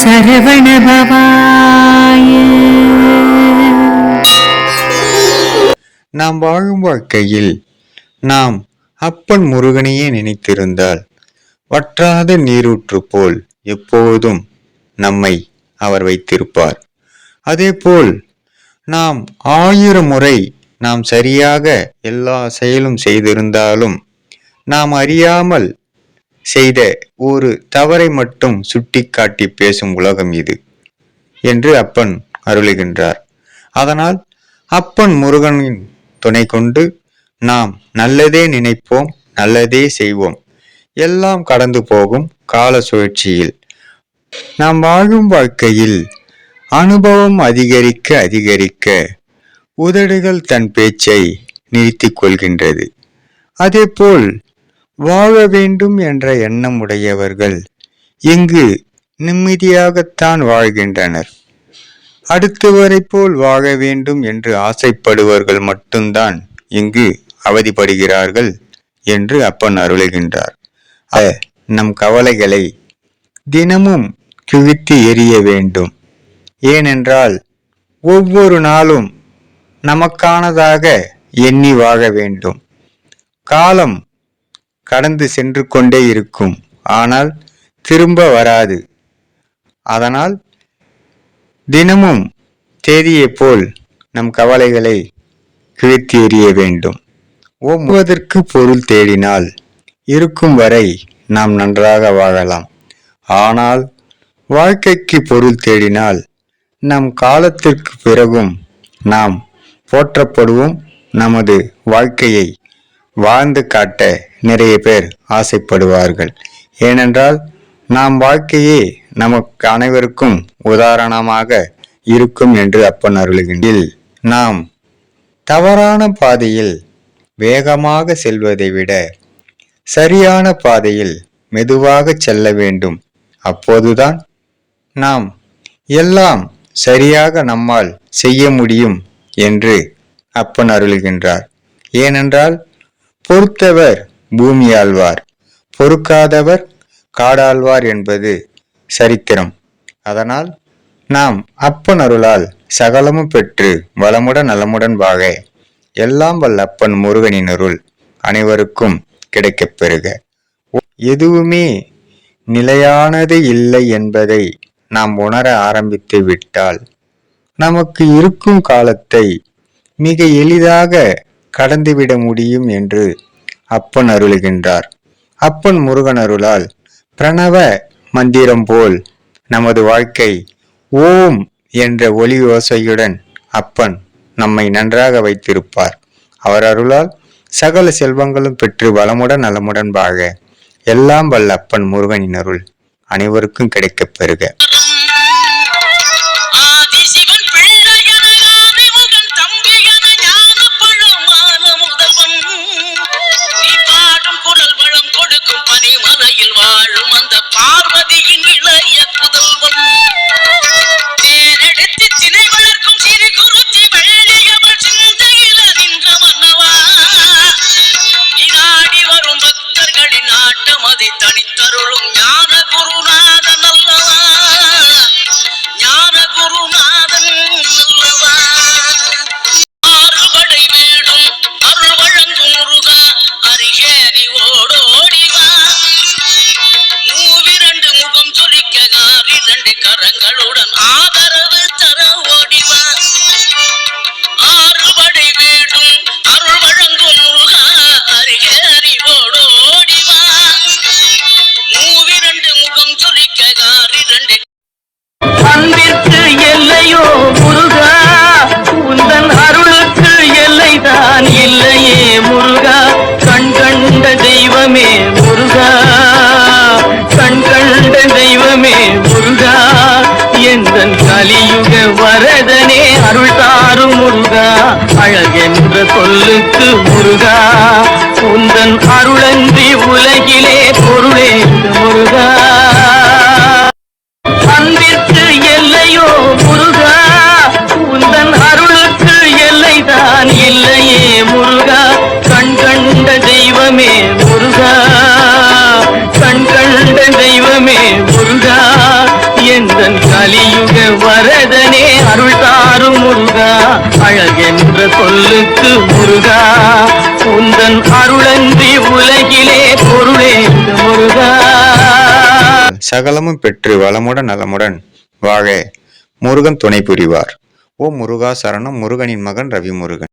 சரவணபவாய. நாம் வாழும் வாழ்க்கையில் நாம் அப்பன் முருகனையே நினைத்திருந்தால் வற்றாத நீரூற்று போல் எப்போதும் நம்மை அவர் வைத்திருப்பார். அதேபோல் நாம் 1000 முறை நாம் சரியாக எல்லா செயலும் செய்திருந்தாலும் நாம் அறியாமல் செய்த ஒரு தவறை மட்டும் சுட்டிக்காட்டி பேசும் உலகம் இது என்று அப்பன் அருளுகின்றார். அதனால் அப்பன் முருகனின் துணை கொண்டு நாம் நல்லதே நினைப்போம், நல்லதே செய்வோம். எல்லாம் கடந்து போகும் கால சுழற்சியில் நாம் வாழும் வாழ்க்கையில் அனுபவம் அதிகரிக்க அதிகரிக்க உதடுகள் தன் பேச்சை நிறுத்திக் கொள்கின்றது. அதேபோல் வாழ வேண்டும் என்ற எண்ணம் உடையவர்கள் இங்கு நிம்மதியாகத்தான் வாழ்கின்றனர். அடுத்தவரை போல் வாழ வேண்டும் என்று ஆசைப்படுவர்கள் மட்டும்தான் இங்கு அவதிப்படுகிறார்கள் என்று அப்பன் அருளுகின்றார். நம் கவலைகளை தினமும் கிழித்து எறிய வேண்டும். ஏனென்றால் ஒவ்வொரு நாளும் நமக்கானதாக எண்ணி வாழ வேண்டும். காலம் கடந்து சென்று கொண்டே இருக்கும், ஆனால் திரும்ப வராது. அதனால் தினமும் தேதியை போல் நம் கவலைகளை கிழித்து எறிய வேண்டும். ஒவ்வொருவதற்கு பொருள் தேடினால் இருக்கும் வரை நாம் நன்றாக வாழலாம். ஆனால் வாழ்க்கைக்கு பொருள் தேடினால் நம் காலத்திற்கு பிறகும் நாம் போற்றப்படுவோம். நமது வாழ்க்கையை வாழ்ந்து காட்ட நிறைய பேர் ஆசைப்படுவார்கள். ஏனென்றால் நாம் வாழ்க்கையே நமக்கு அனைவருக்கும் உதாரணமாக இருக்கும் என்று அப்பன் அருளுகின்றார். நாம் தவறான பாதையில் வேகமாக செல்வதை விட சரியான பாதையில் மெதுவாக செல்ல வேண்டும். அப்போதுதான் நாம் எல்லாம் சரியாக நம்மால் செய்ய முடியும் என்று அப்பன் அருளுகின்றார். ஏனென்றால் பொறுத்தவர் பூமி ஆழ்வார், பொறுக்காதவர் காடாழ்வார் என்பது சரித்திரம். அதனால் நாம் அப்பன் அருளால் சகலமும் பெற்று வளமுடன் நலமுடன் வாழ எல்லாம் வல்ல அப்பன் முருகனின் அருள் அனைவருக்கும் கிடைக்கப் பெறுக. எதுவுமே நிலையானது இல்லை என்பதை நாம் உணர ஆரம்பித்து விட்டால் நமக்கு இருக்கும் காலத்தை மிக எளிதாக கடந்துவிட முடியும் என்று அப்பன் அருளுகின்றார். அப்பன் முருகன் அருளால் பிரணவ மந்திரம் போல் நமது வாழ்க்கை ஓம் என்ற ஒலி ஓசையுடன் அப்பன் நம்மை நன்றாக வைத்திருப்பார். அவர் அருளால் சகல செல்வங்களும் பெற்று வளமுடன் நலமுடன் வாழ எல்லாம் வல்ல அப்பன் முருகனின் அருள் அனைவருக்கும் கிடைக்கப் பெறுக. கலியுக வரதனே அருள் தாரும் முருகா, அழகென்ற சொல்லுக்கு முருகா, உந்தன் அருளன்றி உலகிலே பொருளே முருகா. அன்பிற்கு எல்லையோ முருகா, உந்தன் அருளுக்கு எல்லைதான் இல்லையே முருகா. கண் கண்ட தெய்வமே முருகா, கண் கண்ட தெய்வமே முருகா, எந்தன் சொல்லுக்கு முருகா உந்தன் அருளன்றி உலகிலே பொருளேது முருகா. சகலமும் பெற்று வளமுடன் நலமுடன் வாழ முருகன் துணை புரிவார். ஓ முருகா சரணம். முருகனின் மகன் ரவி முருகன்.